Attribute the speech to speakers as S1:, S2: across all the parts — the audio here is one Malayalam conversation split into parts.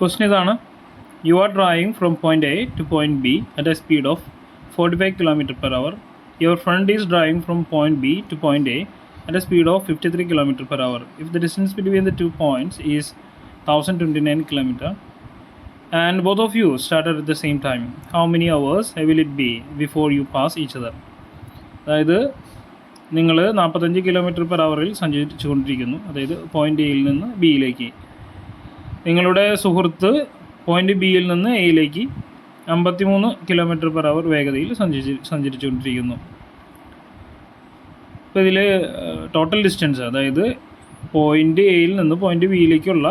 S1: Question ഇതാണ്, you are driving from point A to point B at a speed of 45 km per hour. Your friend is driving from point B to point A at a speed of 53 km per hour. If the distance between the 2 points is 1029 km and both of you started at the same time, how many hours will it be before you pass each other? അതായത് നിങ്ങൾ 45 കിലോമീറ്റർ പെർ അവറിൽ സഞ്ചരിച്ചു കൊണ്ടിരിക്കുന്നു, അതായത് പോയിൻ്റ് എയിൽ നിന്ന് ബിയിലേക്ക്. നിങ്ങളുടെ സുഹൃത്ത് പോയിൻ്റ് ബിയിൽ നിന്ന് എയിലേക്ക് 53 കിലോമീറ്റർ പെർ അവർ വേഗതയിൽ സഞ്ചരിച്ചു കൊണ്ടിരിക്കുന്നു. അപ്പോൾ ഇതിൽ ടോട്ടൽ ഡിസ്റ്റൻസ്, അതായത് പോയിൻ്റ് എയിൽ നിന്ന് പോയിൻ്റ് ബിയിലേക്കുള്ള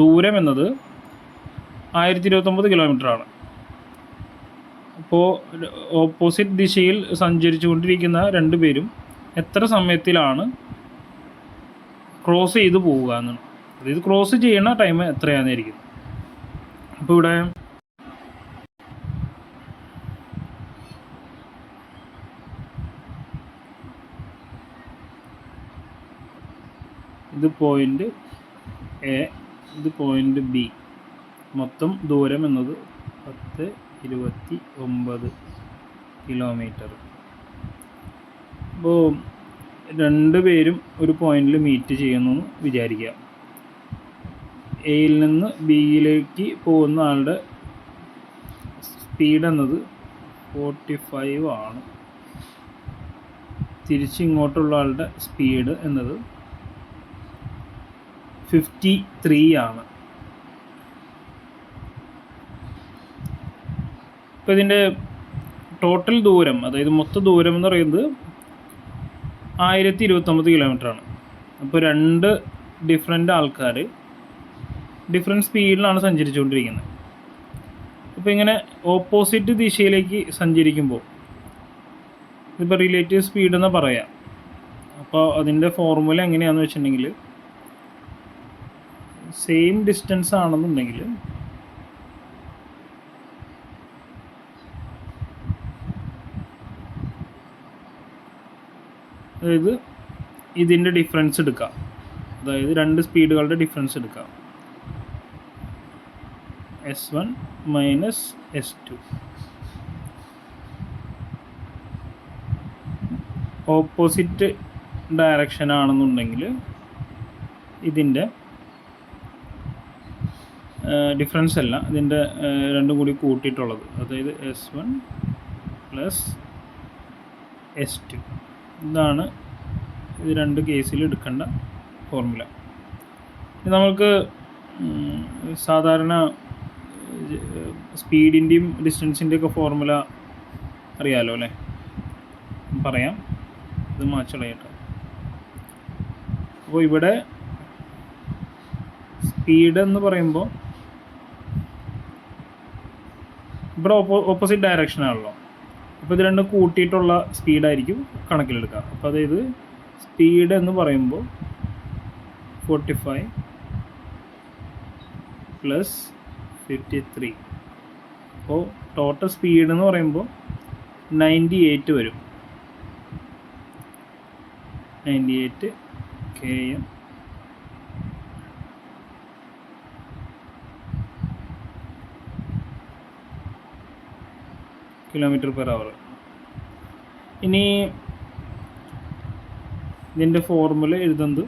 S1: ദൂരം എന്നത് 1029 കിലോമീറ്ററാണ്. അപ്പോൾ ഓപ്പോസിറ്റ് ദിശയിൽ സഞ്ചരിച്ചു കൊണ്ടിരിക്കുന്ന രണ്ട് പേരും എത്ര സമയത്തിലാണ് ക്രോസ് ചെയ്ത് പോവുക എന്നാണ്. അതായത് ക്രോസ് ചെയ്യുന്ന ടൈം എത്രയാണെന്നായിരിക്കും. അപ്പോൾ ഇവിടെ ഇത് പോയിൻ്റ് എ, ഇത് പോയിൻ്റ് ബി, മൊത്തം ദൂരം എന്നത് 1029 കിലോമീറ്റർ. അപ്പോൾ രണ്ട് പേരും ഒരു പോയിന്റിൽ മീറ്റ് ചെയ്യുന്നു എന്ന് വിചാരിക്കുക. എയിൽ നിന്ന് ബിയിലേക്ക് പോകുന്ന ആളുടെ സ്പീഡ് എന്നത് 45 ആണ്. തിരിച്ചിങ്ങോട്ടുള്ള ആളുടെ സ്പീഡ് എന്നത് 53 ആണ്. ഇപ്പോൾ ഇതിൻ്റെ ടോട്ടൽ ദൂരം, അതായത് മൊത്ത ദൂരം എന്ന് പറയുന്നത് 1029 കിലോമീറ്ററാണ്. അപ്പോൾ രണ്ട് ഡിഫറെൻ്റ് ആൾക്കാർ ഡിഫറെൻറ്റ് സ്പീഡിലാണ് സഞ്ചരിച്ചുകൊണ്ടിരിക്കുന്നത്. അപ്പോൾ ഇങ്ങനെ ഓപ്പോസിറ്റ് ദിശയിലേക്ക് സഞ്ചരിക്കുമ്പോൾ ഇപ്പോൾ റിലേറ്റീവ് സ്പീഡ് എന്ന് പറയാം. അപ്പോൾ അതിൻ്റെ ഫോർമുല എങ്ങനെയാണെന്ന് വെച്ചിട്ടുണ്ടെങ്കിൽ, സെയിം ഡിസ്റ്റൻസ് ആണെന്നുണ്ടെങ്കിൽ അതായത് ഇതിൻ്റെ ഡിഫറൻസ് എടുക്കാം, അതായത് രണ്ട് സ്പീഡുകളുടെ ഡിഫറൻസ് എടുക്കാം, S1 minus S2. Opposite direction ആണെന്നുണ്ടെങ്കിൽ ഇതിൻ്റെ ഡിഫറൻസ് അല്ല, ഇതിൻ്റെ രണ്ടും കൂടി കൂട്ടിയിട്ടുള്ളത്, അതായത് S1 പ്ലസ് S2. ഇതാണ് ഇത് രണ്ട് കേസിൽ എടുക്കേണ്ട ഫോർമുല. നമ്മൾക്ക് സാധാരണ സ്പീഡിൻ്റെയും ഡിസ്റ്റൻസിൻ്റെയൊക്കെ ഫോർമുല അറിയാമല്ലോ അല്ലേ? പറയാം, ഇത് മാച്ചളയട്ടോ. അപ്പോൾ ഇവിടെ സ്പീഡ് എന്ന് പറയുമ്പോൾ ഇവിടെ ഓപ്പോസിറ്റ് ഡയറക്ഷനാണല്ലോ. അപ്പോൾ ഇത് രണ്ടും കൂട്ടിയിട്ടുള്ള സ്പീഡായിരിക്കും കണക്കിലെടുക്കുക. അപ്പോൾ അതായത് സ്പീഡ് എന്ന് പറയുമ്പോൾ 45 പ്ലസ് 53. അപ്പോൾ ടോട്ടൽ സ്പീഡ് എന്ന് പറയുമ്പോൾ 98 വരും. 98 km കിലോമീറ്റർ പെർ അവർ. ഇനി ഇതിൻ്റെ ഫോർമുല എഴുതുന്നത്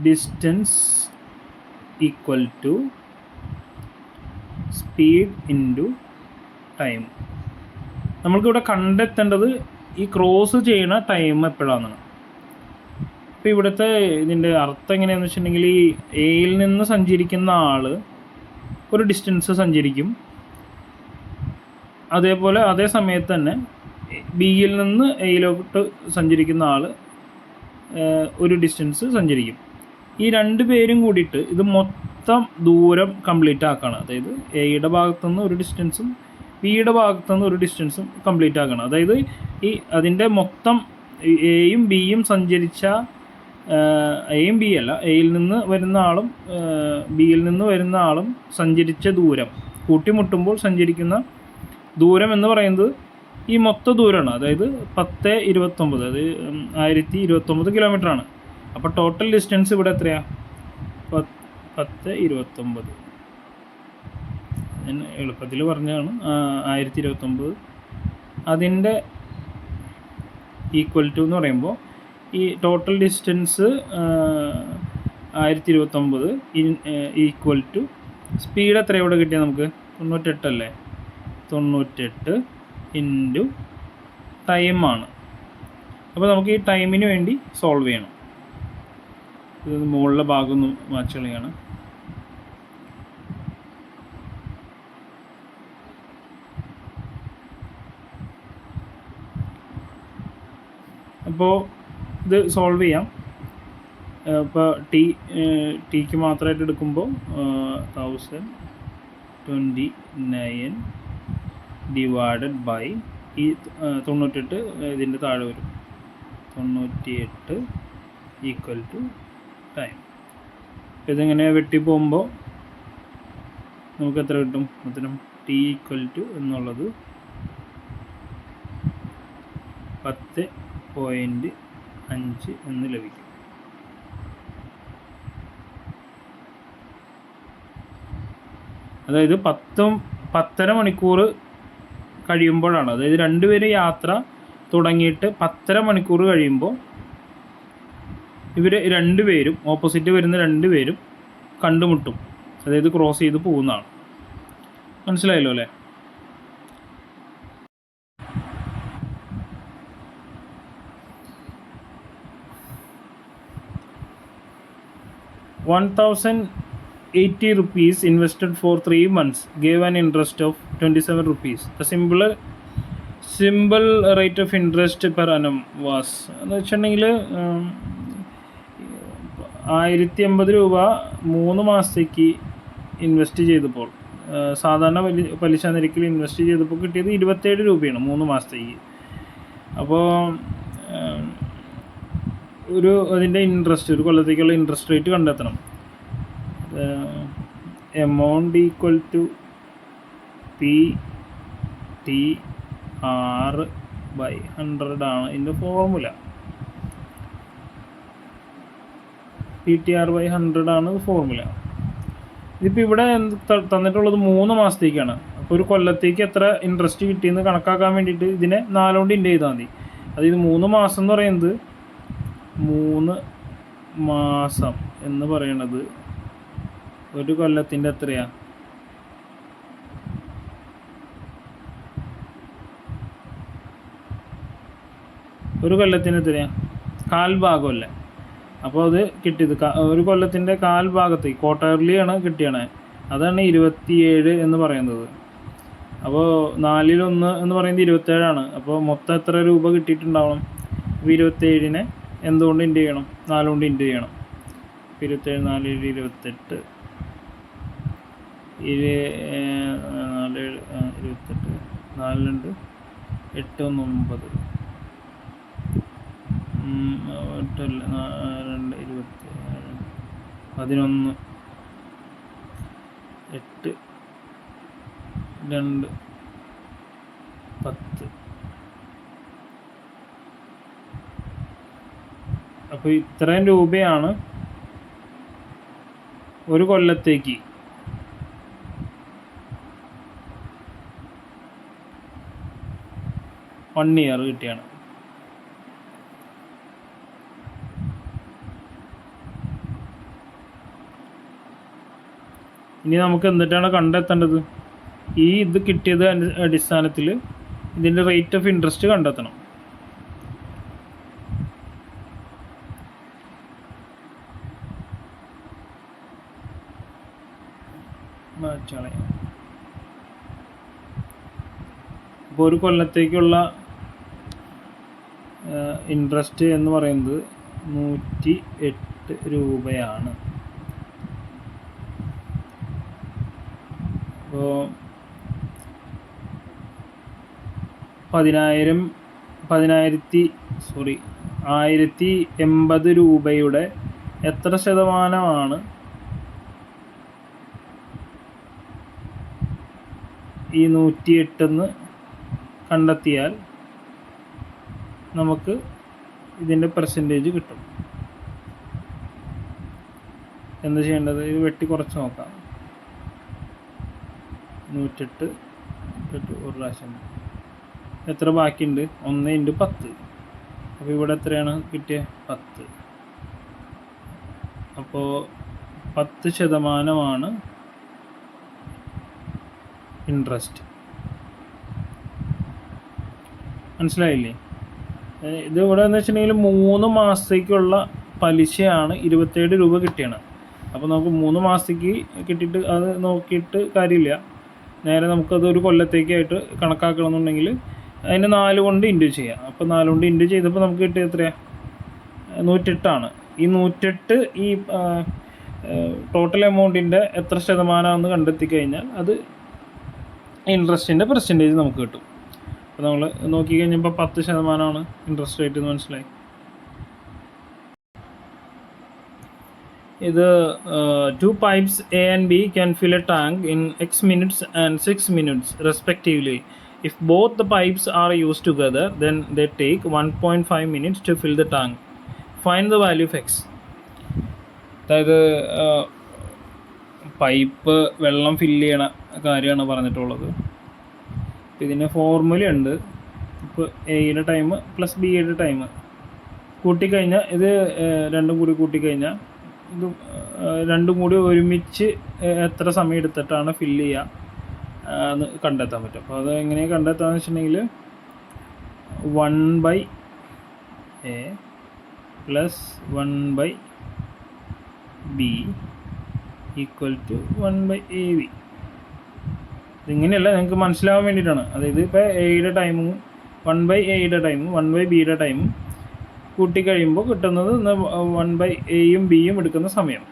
S1: distance equal to speed into time. നമ്മൾക്കിവിടെ കണ്ടെത്തേണ്ടത് ഈ ക്രോസ് ചെയ്യുന്ന ടൈം എപ്പോഴാണെന്നാണ്. ഇപ്പോൾ ഇവിടുത്തെ ഇതിൻ്റെ അർത്ഥം എങ്ങനെയാണെന്ന് വെച്ചിട്ടുണ്ടെങ്കിൽ, ഈ എയിൽ നിന്ന് സഞ്ചരിക്കുന്ന ആൾ ഒരു ഡിസ്റ്റൻസ് സഞ്ചരിക്കും, അതേപോലെ അതേ സമയത്ത് തന്നെ ബിയിൽ നിന്ന് എയിലോട്ട് സഞ്ചരിക്കുന്ന ആൾ ഒരു ഡിസ്റ്റൻസ് സഞ്ചരിക്കും. ഈ രണ്ട് പേരും കൂടിയിട്ട് ഇത് മൊത്തം ദൂരം കംപ്ലീറ്റ് ആക്കുകയാണ്. അതായത് എയുടെ ഭാഗത്തുനിന്ന് ഒരു ഡിസ്റ്റൻസും ബിയുടെ ഭാഗത്തുനിന്ന് ഒരു ഡിസ്റ്റൻസും കംപ്ലീറ്റ് ആക്കണം. അതായത് ഈ അതിൻ്റെ മൊത്തം എയും ബിയും സഞ്ചരിച്ച എയും ബി അല്ല, എയിൽ നിന്ന് വരുന്ന ആളും ബിയിൽ നിന്ന് വരുന്ന ആളും സഞ്ചരിച്ച ദൂരം കൂട്ടിമുട്ടുമ്പോൾ സഞ്ചരിക്കുന്ന ദൂരം എന്ന് പറയുന്നത് ഈ മൊത്ത ദൂരമാണ്, അതായത് 1029, അത് 1029 കിലോമീറ്ററാണ്. അപ്പോൾ ടോട്ടൽ ഡിസ്റ്റൻസ് ഇവിടെ എത്രയാണ്? 1029. ഞാൻ എളുപ്പത്തിൽ പറഞ്ഞതാണ്. 1029 അതിൻ്റെ ഈക്വൽ ടു എന്ന് പറയുമ്പോൾ ഈ total distance 1029 equal to speed എത്ര ഇവിടെ കിട്ടിയാൽ നമുക്ക്? 98 അല്ലേ? 98 ഇൻറ്റു ടൈമാണ്. അപ്പോൾ നമുക്ക് ഈ ടൈമിന് വേണ്ടി സോൾവ് ചെയ്യണം. ഇത് മുകളിലെ ഭാഗം ഒന്ന് മാച്ച് കളിയാണ്. അപ്പോൾ ഇത് സോൾവ് ചെയ്യാം. ഇപ്പോൾ ടിക്ക് മാത്രമായിട്ട് എടുക്കുമ്പോൾ 1029 ഡിവൈഡഡ് ബൈ ഈ 98 ഇതിൻ്റെ താഴെ വരും, 98 ഈക്വൽ ടു ടൈം. ഇതിങ്ങനെ വെട്ടി പോകുമ്പോൾ നമുക്ക് എത്ര കിട്ടും? മൊത്തം ടി ഈക്വൽ ടു എന്നുള്ളത് 10.5 എന്ന് ലഭിക്കും. അതായത് 10.5 മണിക്കൂർ കഴിയുമ്പോഴാണ്, അതായത് രണ്ടുപേരും യാത്ര തുടങ്ങിയിട്ട് 10.5 മണിക്കൂർ കഴിയുമ്പോൾ ഇവർ രണ്ടുപേരും, ഓപ്പോസിറ്റ് വരുന്ന രണ്ടുപേരും കണ്ടുമുട്ടും, അതായത് ക്രോസ് ചെയ്ത് പോകുന്നതാണ്. മനസ്സിലായല്ലോ അല്ലേ? ₹1,080 invested for 3 months gave an interest of ₹27. The simple rate of interest per annum was എന്ന് വെച്ചിട്ടുണ്ടെങ്കിൽ 1080 രൂപ 3 മാസത്തേക്ക് ഇൻവെസ്റ്റ് ചെയ്തപ്പോൾ, സാധാരണ പലിശ നിരക്കിൽ ഇൻവെസ്റ്റ് ചെയ്തപ്പോൾ കിട്ടിയത് 27 രൂപയാണ് 3 മാസത്തേക്ക്. അപ്പോൾ അതിൻ്റെ ഇൻട്രസ്റ്റ്, ഒരു കൊല്ലത്തേക്കുള്ള ഇൻട്രസ്റ്റ് റേറ്റ് കണ്ടെത്തണം. എമൗണ്ട് ഈക്വൽ ടു PTR/100 ആണ് ഇതിൻ്റെ ഫോർമുല. PTR/100 ആണ് ഫോർമുല. ഇതിപ്പോൾ ഇവിടെ തന്നിട്ടുള്ളത് 3 മാസത്തേക്കാണ്. അപ്പോൾ ഒരു കൊല്ലത്തേക്ക് എത്ര ഇൻട്രസ്റ്റ് കിട്ടിയെന്ന് കണക്കാക്കാൻ വേണ്ടിയിട്ട് ഇതിനെ 4 കൊണ്ട് ഇൻഡ് ചെയ്താൽ മതി. അതായത് 3 മാസം എന്ന് പറയുന്നത്, 3 മാസം എന്ന് പറയണത് ഒരു കൊല്ലത്തിൻ്റെ എത്രയാണ്? ഒരു കൊല്ലത്തിന് എത്രയാണ്? 1/4 ഭാഗമല്ലേ? അപ്പോൾ അത് കിട്ടിയത് ഒരു കൊല്ലത്തിൻ്റെ 1/4 ഭാഗത്തേക്ക് ക്വാർട്ടർലിയാണ് കിട്ടിയാണ്. അതാണ് 27 എന്ന് പറയുന്നത്. അപ്പോൾ 4/1 എന്ന് പറയുന്നത് 27 ആണ്. അപ്പോൾ മൊത്തം എത്ര രൂപ കിട്ടിയിട്ടുണ്ടാവണം? 27നെ എന്തുകൊണ്ട് ഇൻഡ് ചെയ്യണം? 4 കൊണ്ട് ഇൻഡ് ചെയ്യണം. 27 4 28 4 4 8 1 9 2 11 8 2 10. അപ്പോൾ ഇത്രയും രൂപയാണ് ഒരു കൊല്ലത്തേക്ക് $1 year കിട്ടിയാണ്. ഇനി നമുക്ക് എന്നിട്ടാണ് കണ്ടെത്തേണ്ടത്? ഇത് കിട്ടിയത് അടിസ്ഥാനത്തിൽ ഇതിൻ്റെ റേറ്റ് ഓഫ് ഇൻട്രസ്റ്റ് കണ്ടെത്തണം. അപ്പോൾ ഒരു കൊല്ലത്തേക്കുള്ള ഇൻട്രസ്റ്റ് എന്ന് പറയുന്നത് 108 രൂപയാണ്. അപ്പോൾ 1080 രൂപയുടെ എത്ര ശതമാനമാണ് ഈ 108 എന്ന് കണ്ടെത്തിയാൽ നമുക്ക് ഇതിൻ്റെ പെർസെൻറ്റേജ് കിട്ടും. എന്താ ചെയ്യേണ്ടത്? ഇത് വെട്ടി കുറച്ച് നോക്കാം. 108 ഒരു പ്രാവശ്യം എത്ര ബാക്കിയുണ്ട്? 1 × 10. അപ്പോൾ ഇവിടെ എത്രയാണ് കിട്ടിയത്? 10. അപ്പോൾ 10% ഇൻട്രസ്റ്റ്. മനസ്സിലായില്ലേ? ഇത് ഇവിടെ എന്ന് വെച്ചിട്ടുണ്ടെങ്കിൽ 3 മാസത്തേക്കുള്ള പലിശയാണ് 27 രൂപ കിട്ടിയാണ്. അപ്പോൾ നമുക്ക് 3 മാസത്തേക്ക് കിട്ടിയിട്ട് അത് നോക്കിയിട്ട് കാര്യമില്ല. നേരെ നമുക്കത് ഒരു കൊല്ലത്തേക്കായിട്ട് കണക്കാക്കണമെന്നുണ്ടെങ്കിൽ അതിന് 4 കൊണ്ട് ഇൻറ്റു ചെയ്യാം. അപ്പോൾ 4 കൊണ്ട് ഇൻറ്റു ചെയ്തപ്പോൾ നമുക്ക് കിട്ടിയത് എത്രയാണ്? 108 ഈ 108 ഈ ടോട്ടൽ എമൗണ്ടിൻ്റെ എത്ര ശതമാനമാണെന്ന് കണ്ടെത്തി കഴിഞ്ഞാൽ അത് ഇൻട്രസ്റ്റിൻ്റെ പെർസെൻറ്റേജ് നമുക്ക് കിട്ടും. അപ്പോൾ നമ്മൾ നോക്കിക്കഴിഞ്ഞപ്പോൾ 10% ഇൻട്രസ്റ്റ് റേറ്റ് എന്ന് മനസ്സിലായി. ഇത് 2 pipes A and B can fill a tank in X minutes and 6 minutes respectively. If both the pipes are used together, then they take 1.5 minutes to fill the tank. Find the value of X. അതായത് പൈപ്പ് വെള്ളം ഫില്ല് ചെയ്യണ കാര്യമാണ് പറഞ്ഞിട്ടുള്ളത്. ഇതിന് ഫോർമുലയുണ്ട്. ഇപ്പോൾ എയുടെ ടൈം പ്ലസ് ബിയുടെ ടൈം കൂട്ടിക്കഴിഞ്ഞാൽ ഇത് രണ്ടും കൂടി കൂട്ടിക്കഴിഞ്ഞാൽ ഇത് രണ്ടും കൂടി ഒരുമിച്ച് എത്ര സമയം എടുത്തിട്ടാണ് ഫില്ല് ചെയ്യുക എന്ന് കണ്ടെത്താൻ പറ്റും. അപ്പോൾ അത് എങ്ങനെയാണ് കണ്ടെത്താന്ന് വെച്ചിട്ടുണ്ടെങ്കിൽ 1/A + 1/B = 1/AB. ഇതിങ്ങനെയല്ല, നിങ്ങൾക്ക് മനസ്സിലാവാൻ വേണ്ടിയിട്ടാണ്. അതായത് ഇപ്പോൾ എയുടെ ടൈമും 1/Aയുടെ ടൈമും 1/Bയുടെ ടൈമും കൂട്ടിക്കഴിയുമ്പോൾ കിട്ടുന്നത് 1/Aയും Bയും എടുക്കുന്ന സമയം.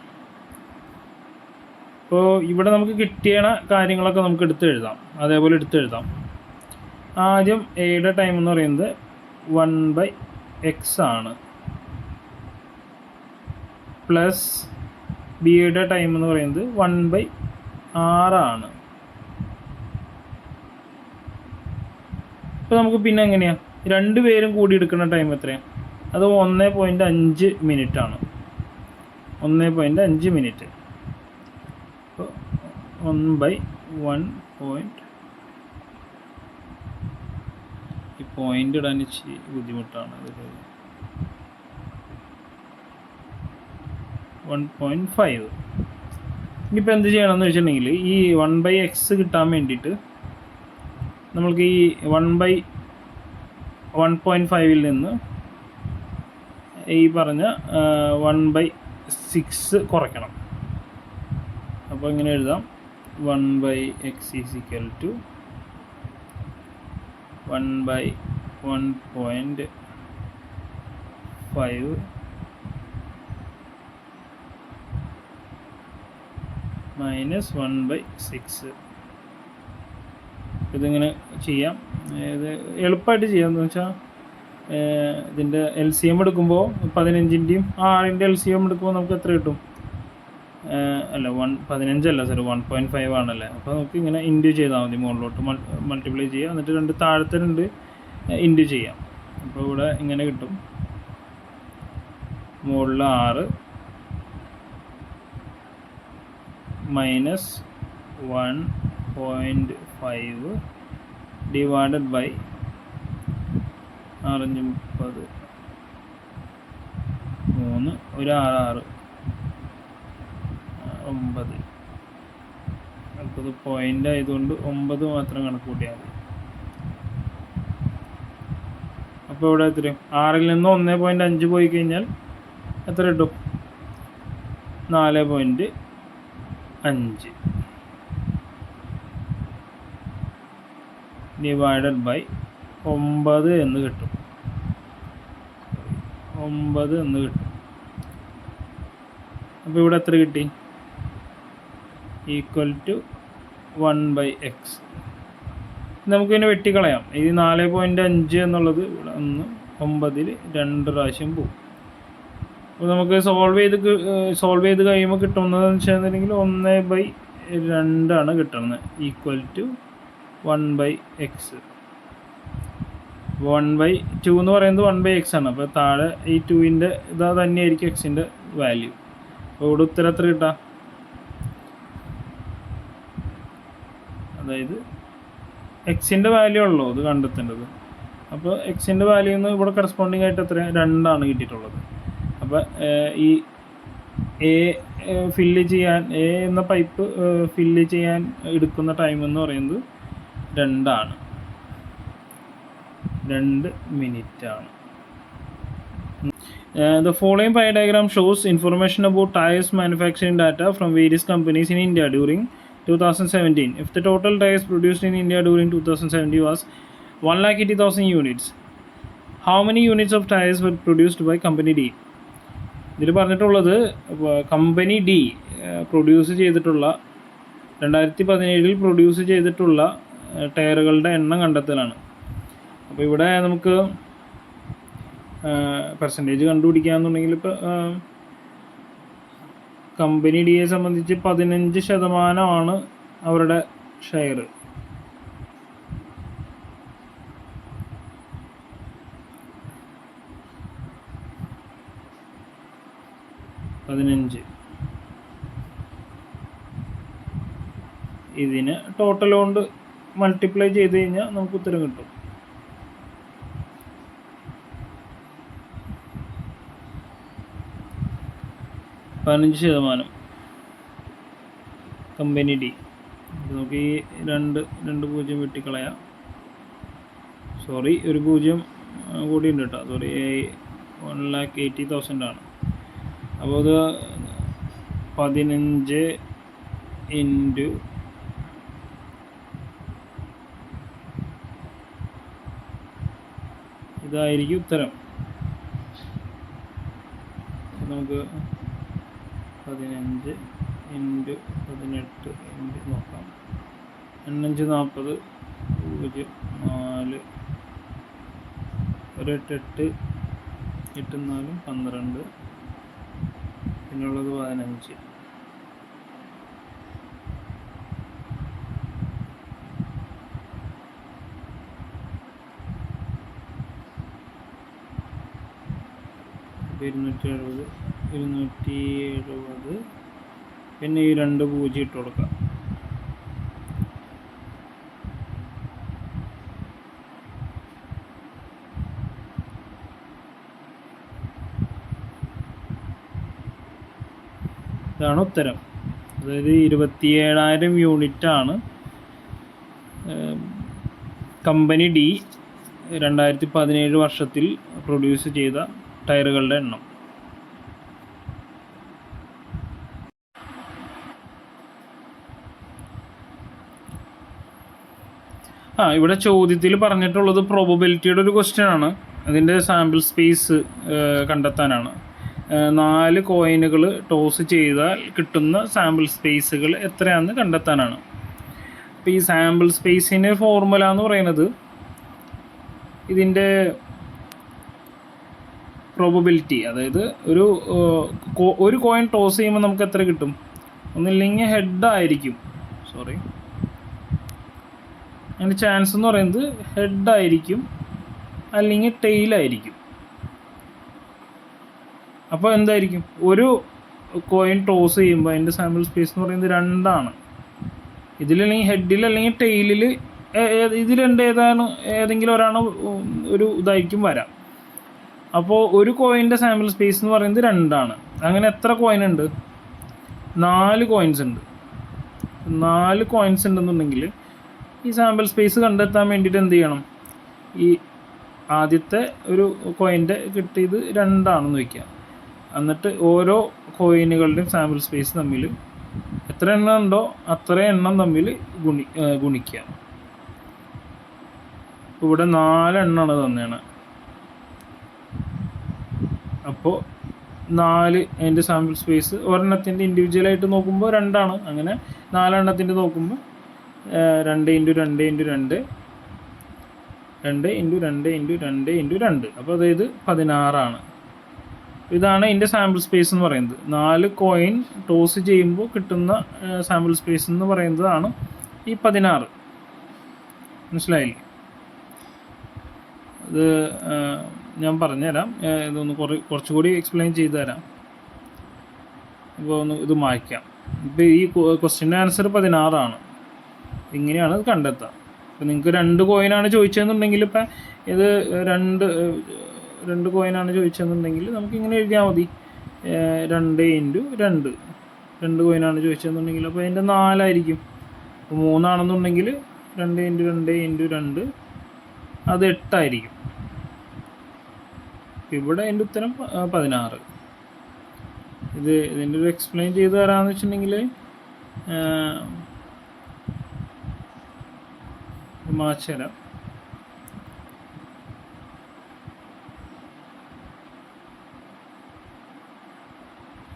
S1: അപ്പോൾ ഇവിടെ നമുക്ക് കിട്ടിയ കാര്യങ്ങളൊക്കെ നമുക്ക് എടുത്തെഴുതാം. അതേപോലെ എടുത്തെഴുതാം. ആദ്യം എയുടെ ടൈം എന്ന് പറയുന്നത് 1/X ആണ്, പ്ലസ് ബിയുടെ ടൈം എന്ന് പറയുന്നത് 1/R ആണ്. ഇപ്പോൾ നമുക്ക് പിന്നെ എങ്ങനെയാണ് രണ്ടുപേരും കൂടി എടുക്കുന്ന ടൈം എത്രയാണ്? അത് 1.5 മിനിറ്റ് ആണ്. 1.5 മിനിറ്റ്. അപ്പോൾ 1/1. ഈ പോയിൻ്റ് ഇടാൻ ഇച്ചിരി ബുദ്ധിമുട്ടാണ്. 1.5. ഇനിയിപ്പോൾ എന്ത് ചെയ്യണമെന്ന് വെച്ചിട്ടുണ്ടെങ്കിൽ ഈ 1/X കിട്ടാൻ വേണ്ടിയിട്ട് നമ്മൾക്ക് ഈ 1/1.5 നിന്ന് ഈ പറഞ്ഞ 1/6 കുറയ്ക്കണം. അപ്പോൾ ഇങ്ങനെ എഴുതാം. 1/X = 1/1.5 minus 1/6. ഇതിങ്ങനെ ചെയ്യാം. ഇത് എളുപ്പമായിട്ട് ചെയ്യാമെന്ന് വെച്ചാൽ ഇതിൻ്റെ LCM എടുക്കുമ്പോൾ 15ൻ്റെയും 6ൻ്റെ LCM എടുക്കുമ്പോൾ നമുക്ക് എത്ര കിട്ടും? അല്ല 15 അല്ല സോറി 1.5 ആണല്ലേ. അപ്പോൾ നമുക്ക് ഇങ്ങനെ ഇൻറ്റു ചെയ്താൽ മതി. മുകളിലോട്ട് മൾട്ടിപ്ലൈ ചെയ്യുക, എന്നിട്ട് 2 താഴത്തെ 2 ഇൻറ്റു ചെയ്യാം. അപ്പോൾ ഇവിടെ ഇങ്ങനെ കിട്ടും. മുകളിൽ 6 മൈനസ് 1.5 ഡിവൈഡഡ് ബൈ 6 × 30 3 ഒരു 6 9. അപ്പോൾ ഇത് പോയിൻ്റ് ആയതുകൊണ്ട് 9 മാത്രം കണക്ക് കൂട്ടിയാൽ മതി. അപ്പോൾ ഇവിടെ എത്രയും 6ൽ നിന്ന് 1.5 പോയി കഴിഞ്ഞാൽ എത്ര കിട്ടും? 4.5 ഡിവൈഡഡ് ബൈ 9 എന്ന് കിട്ടും. 9 എന്ന് കിട്ടും. അപ്പോൾ ഇവിടെ എത്ര കിട്ടി? = 1/X. നമുക്കിതിനെ വെട്ടിക്കളയാം. ഈ 4.5 എന്നുള്ളത് ഇവിടെ 9ൽ 2 പ്രാവശ്യം പോകും. അപ്പോൾ നമുക്ക് സോൾവ് ചെയ്ത് കഴിയുമ്പോൾ കിട്ടുന്നതെന്ന് വെച്ചിട്ടുണ്ടെങ്കിൽ 1/2 കിട്ടുന്നത് = 1/X. 1/2 എന്ന് പറയുന്നത് 1/x ആണ്. അപ്പോൾ താഴെ ഈ 2ൻ്റെ ഇതാ തന്നെയായിരിക്കും എക്സിൻ്റെ വാല്യൂ. അപ്പോൾ ഇവിടെ ഉത്തരം എത്ര കിട്ടാം? അതായത് എക്സിൻ്റെ വാല്യൂ ഉള്ളൂ ഇത് കണ്ടെത്തേണ്ടത്. അപ്പോൾ എക്സിൻ്റെ വാല്യൂ എന്ന് ഇവിടെ കറസ്പോണ്ടിങ് ആയിട്ട് എത്ര 2 കിട്ടിയിട്ടുള്ളത്. അപ്പോൾ ഈ എ എന്ന പൈപ്പ് ഫില്ല് ചെയ്യാൻ എടുക്കുന്ന ടൈം എന്ന് പറയുന്നത് 2 മിനിറ്റ് ആണ്. The following pie diagram shows information about tires manufacturing data from various companies in India during 2017. If the total tires produced in India during 2017 was 180,000 units, how many units of tires were produced by company D? ഇതിൽ പറഞ്ഞിട്ടുള്ളത് കമ്പനി ഡി പ്രൊഡ്യൂസ് ചെയ്തിട്ടുള്ള 2017 പ്രൊഡ്യൂസ് ചെയ്തിട്ടുള്ള ടയറുകളുടെ എണ്ണം കണ്ടെത്തലാണ്. അപ്പോൾ ഇവിടെ നമുക്ക് പെർസെൻറ്റേജ് കണ്ടുപിടിക്കുകയെന്നുണ്ടെങ്കിൽ ഇപ്പോൾ കമ്പനി ഡിയെ സംബന്ധിച്ച് 15% അവരുടെ ഷെയർ. ഇതിന് ടോട്ടൽ കൊണ്ട് മൾട്ടിപ്ലൈ ചെയ്ത് കഴിഞ്ഞാൽ നമുക്ക് ഉത്തരം കിട്ടും. 15% കമ്പനി ഡി. നമുക്ക് ഈ 2 വെട്ടിക്കളയാം. സോറി, ഒരു 0 കൂടി ഉണ്ട് കേട്ടോ. സോറി, 180,000 ആണ്. അപ്പോൾ അത് 15 ഇൻറ്റു ഇതായിരിക്കും ഉത്തരം. നമുക്ക് 15 ഇൻറ്റു 18 ഇൻറ്റു നോക്കാം. 5 40 0 4 1 8 8 4 12 പിന്നുള്ളത് 15. $270 പിന്നെ ഈ 2 0 ഇട്ട് കൊടുക്കാം. ഇതാണ് ഉത്തരം. അതായത് 27,000 യൂണിറ്റാണ് കമ്പനി ഡി 2017 വർഷത്തിൽ പ്രൊഡ്യൂസ് ചെയ്ത ടയറുകളുടെ എണ്ണം. ഇവിടെ ചോദ്യത്തിൽ പറഞ്ഞിട്ടുള്ളത് പ്രോബബിലിറ്റിയുടെ ഒരു ക്വസ്റ്റ്യൻ ആണ്. അതിൻ്റെ സാമ്പിൾ സ്പേസ് കണ്ടെത്താനാണ്. 4 കോയിനുകൾ ടോസ് ചെയ്താൽ കിട്ടുന്ന സാമ്പിൾ സ്പേസുകൾ എത്രയാണെന്ന് കണ്ടെത്താനാണ്. അപ്പോൾ ഈ സാമ്പിൾ സ്പേസിന് ഫോർമുല എന്ന് പറയുന്നത് ഇതിൻ്റെ പ്രോബബിലിറ്റി, അതായത് ഒരു കോയിൻ ടോസ് ചെയ്യുമ്പോൾ നമുക്ക് എത്ര കിട്ടും? ഒന്നില്ലെങ്കിൽ ഹെഡായിരിക്കും, അതിൻ്റെ ചാൻസ് എന്ന് പറയുന്നത് ഹെഡായിരിക്കും അല്ലെങ്കിൽ ടെയിലായിരിക്കും. അപ്പോൾ എന്തായിരിക്കും? ഒരു കോയിൻ ടോസ് ചെയ്യുമ്പോൾ അതിൻ്റെ സാമ്പിൾ സ്പേസ് എന്ന് പറയുന്നത് 2 ആണ്. ഇതിലല്ലെങ്കിൽ ഹെഡിൽ അല്ലെങ്കിൽ ടെയിലിൽ ഏതെങ്കിലും ഒരാണ് ഒരു ഇതായിരിക്കും വരാം. അപ്പോൾ ഒരു കോയിൻ്റെ സാമ്പിൾ സ്പേസ് എന്ന് പറയുന്നത് 2 ആണ്. അങ്ങനെ എത്ര കോയിൻ ഉണ്ട്? 4 കോയിൻസ് ഉണ്ട്. 4 കോയിൻസ് ഉണ്ടെന്നുണ്ടെങ്കിൽ ഈ സാമ്പിൾ സ്പേസ് കണ്ടെത്താൻ വേണ്ടിയിട്ട് എന്ത് ചെയ്യണം? ഈ ആദ്യത്തെ ഒരു കോയിൻ്റെ കിട്ടിയത് 2 ആണെന്ന് വയ്ക്കുക. എന്നിട്ട് ഓരോ കോയിനുകളുടെയും സാമ്പിൾ സ്പേസ് തമ്മിൽ എത്ര എണ്ണം ഉണ്ടോ അത്ര എണ്ണം തമ്മിൽ ഗുണിക്കുക. ഇവിടെ 4 എണ്ണമാണ് തന്നെയാണ്. അപ്പോൾ 4 അതിൻ്റെ സാമ്പിൾ സ്പേസ് ഒരെണ്ണത്തിൻ്റെ ഇൻഡിവിജ്വലായിട്ട് നോക്കുമ്പോൾ 2 ആണ്. അങ്ങനെ 4 എണ്ണത്തിൻ്റെ നോക്കുമ്പോൾ 2 × 2 × 2 2 × 2 × 2 × 2. അപ്പോൾ അതായത് 16 ആണ്. ഇതാണ് ഇതിൻ്റെ സാമ്പിൾ സ്പേസ് എന്ന് പറയുന്നത്. 4 കോയിൻ ടോസ് ചെയ്യുമ്പോൾ കിട്ടുന്ന സാമ്പിൾ സ്പേസ് എന്ന് പറയുന്നതാണ് ഈ 16. മനസ്സിലായില്ലേ? ഇത് ഞാൻ പറഞ്ഞുതരാം. ഇതൊന്ന് കുറച്ചുകൂടി എക്സ്പ്ലെയിൻ ചെയ്തു തരാം. ഇപ്പോൾ ഒന്ന് ഇത് മായ്ക്കാം. ഇപ്പോൾ ഈ ക്വസ്റ്റ്യൻ്റെ ആൻസർ 16 ഇങ്ങനെയാണ് ഇത് കണ്ടെത്തുക. ഇപ്പോൾ നിങ്ങൾക്ക് 2 കോയിനാണ് ചോദിച്ചതെന്നുണ്ടെങ്കിൽ ഇപ്പം ഇത് രണ്ട് കോയിനാണ് ചോദിച്ചതെന്നുണ്ടെങ്കിൽ നമുക്കിങ്ങനെ എഴുതിയാൽ മതി. 2 ഇൻറ്റു 2 കോയിനാണ് ചോദിച്ചതെന്നുണ്ടെങ്കിൽ അപ്പോൾ അതിൻ്റെ 4 ആയിരിക്കും. അപ്പോൾ 3 ആണെന്നുണ്ടെങ്കിൽ 2 ഇൻറ്റു 2 ഇൻറ്റു 2 അത് 8 ആയിരിക്കും. ഇവിടെ അതിൻ്റെ ഉത്തരം 16. ഇതിൻ്റെ ഒരു എക്സ്പ്ലെയിൻ ചെയ്ത് തരാമെന്ന് വെച്ചിട്ടുണ്ടെങ്കിൽ മാച്ച് തരാം.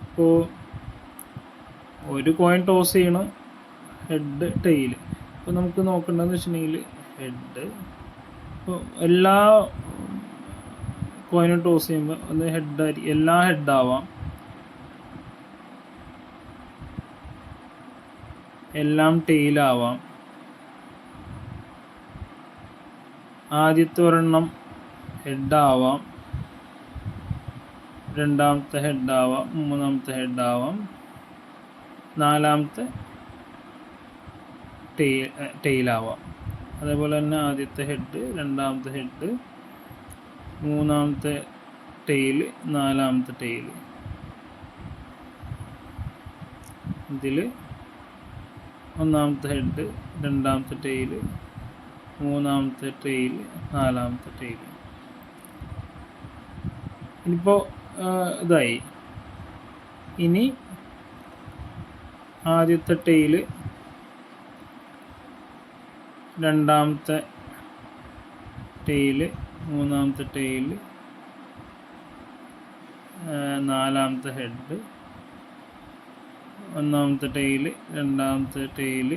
S1: ഇപ്പോൾ ഒരു കോയിൻ ടോസ് ചെയ്യണം, ഹെഡ് ടെയിൽ. അപ്പോൾ നമുക്ക് നോക്കേണ്ടതെന്ന് വെച്ചിട്ടുണ്ടെങ്കിൽ ഹെഡ്, ഇപ്പോൾ എല്ലാ കോയിനും ടോസ് ചെയ്യുമ്പോൾ ഒന്ന് ഹെഡായിരിക്കും, എല്ലാം ഹെഡാവാം, എല്ലാം ടെയിലാവാം. ആദ്യത്തെ ഒരെണ്ണം ഹെഡാവാം, രണ്ടാമത്തെ ഹെഡാവാം, മൂന്നാമത്തെ ഹെഡാവാം, നാലാമത്തെ ടെയിലാവാം. അതേപോലെ തന്നെ ആദ്യത്തെ ഹെഡ്, രണ്ടാമത്തെ ഹെഡ്, മൂന്നാമത്തെ ടെയിൽ, നാലാമത്തെ ടെയിൽ. ഇതിൽ ഒന്നാമത്തെ ഹെഡ്, രണ്ടാമത്തെ ടെയിൽ, മൂന്നാമത്തെ ടെയിൽ, നാലാമത്തെ ടെയിൽ. ഇനിയിപ്പോൾ ഇതായി. ഇനി ആദ്യത്തെ ടെയിൽ, രണ്ടാമത്തെ ടെയിൽ, മൂന്നാമത്തെ ടെയിൽ, നാലാമത്തെ ഹെഡ്, ഒന്നാമത്തെ ടെയിൽ, രണ്ടാമത്തെ ടെയിൽ,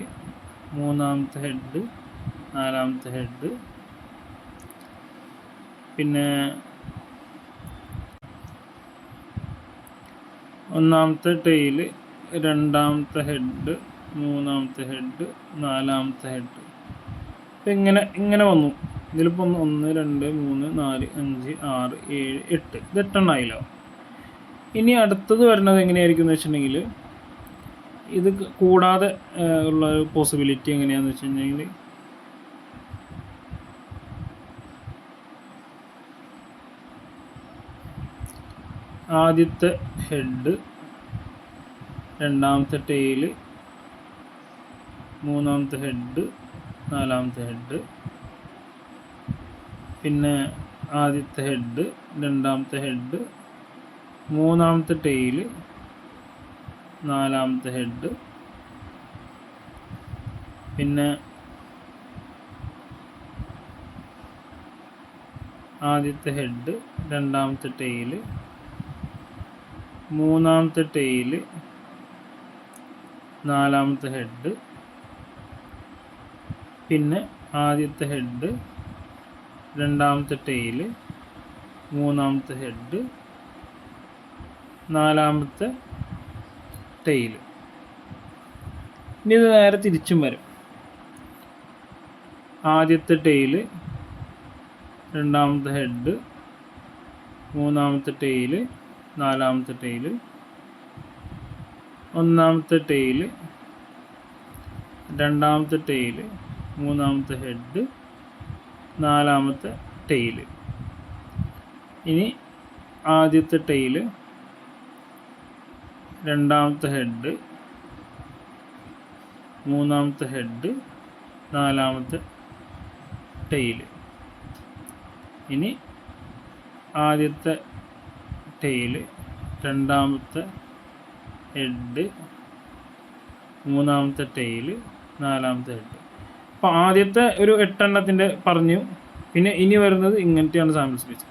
S1: മൂന്നാമത്തെ ഹെഡ്, നാലാമത്തെ ഹെഡ്. പിന്നെ ഒന്നാമത്തെ ടെയിൽ, രണ്ടാമത്തെ ഹെഡ്, മൂന്നാമത്തെ ഹെഡ്, നാലാമത്തെ ഹെഡ്. ഇപ്പം ഇങ്ങനെ വന്നു. ഇതിലിപ്പോൾ 1 2 3 4 5 6 7 8 ഇത് 8 എണ്ണമായില്ലോ. ഇനി അടുത്തത് വരുന്നത് എങ്ങനെയായിരിക്കും എന്ന് വെച്ചിട്ടുണ്ടെങ്കിൽ, ഇത് കൂടാതെ ഉള്ള ഒരു പോസിബിലിറ്റി എങ്ങനെയാണെന്ന് വെച്ചിട്ടുണ്ടെങ്കിൽ, ആദ്യത്തെ ഹെഡ്, രണ്ടാമത്തെ ടെയിൽ, മൂന്നാമത്തെ ഹെഡ്, നാലാമത്തെ ഹെഡ്. പിന്നെ ആദ്യത്തെ ഹെഡ്, രണ്ടാമത്തെ ഹെഡ്, മൂന്നാമത്തെ ടെയിൽ, നാലാമത്തെ ഹെഡ്. പിന്നെ ആദ്യത്തെ ഹെഡ്, രണ്ടാമത്തെ ടെയിൽ, മൂന്നാമത്തെ ടെയിൽ, നാലാമത്തെ ഹെഡ്. പിന്നെ ആദ്യത്തെ ഹെഡ്, രണ്ടാമത്തെ ടെയിൽ, മൂന്നാമത്തെ ഹെഡ്, നാലാമത്തെ ടെയിൽ. ഇനി ഇത് നേരെ തിരിച്ചും വരും. ആദ്യത്തെ ടെയിൽ, രണ്ടാമത്തെ ഹെഡ്, മൂന്നാമത്തെ ടെയിൽ, നാലാമത്തെ ടെയിൽ, ഒന്നാമത്തെ ടെയിൽ, രണ്ടാമത്തെ ടെയിൽ, മൂന്നാമത്തെ ഹെഡ്, നാലാമത്തെ ടെയിൽ. ഇനി ആദ്യത്തെ ടെയിൽ, രണ്ടാമത്തെ ഹെഡ്, മൂന്നാമത്തെ ഹെഡ്, നാലാമത്തെ ടെയിൽ. ഇനി ആദ്യത്തെ ടെയിൽ, രണ്ടാമത്തെ ഹെഡ്, മൂന്നാമത്തെ ടെയിൽ, നാലാമത്തെ ഹെഡ്. അപ്പോൾ ആദ്യത്തെ ഒരു 8 എണ്ണത്തിൻ്റെ പറഞ്ഞു. പിന്നെ ഇനി വരുന്നത് ഇങ്ങനത്തെയാണ് സാമ്പിൾ സ്പേസ്.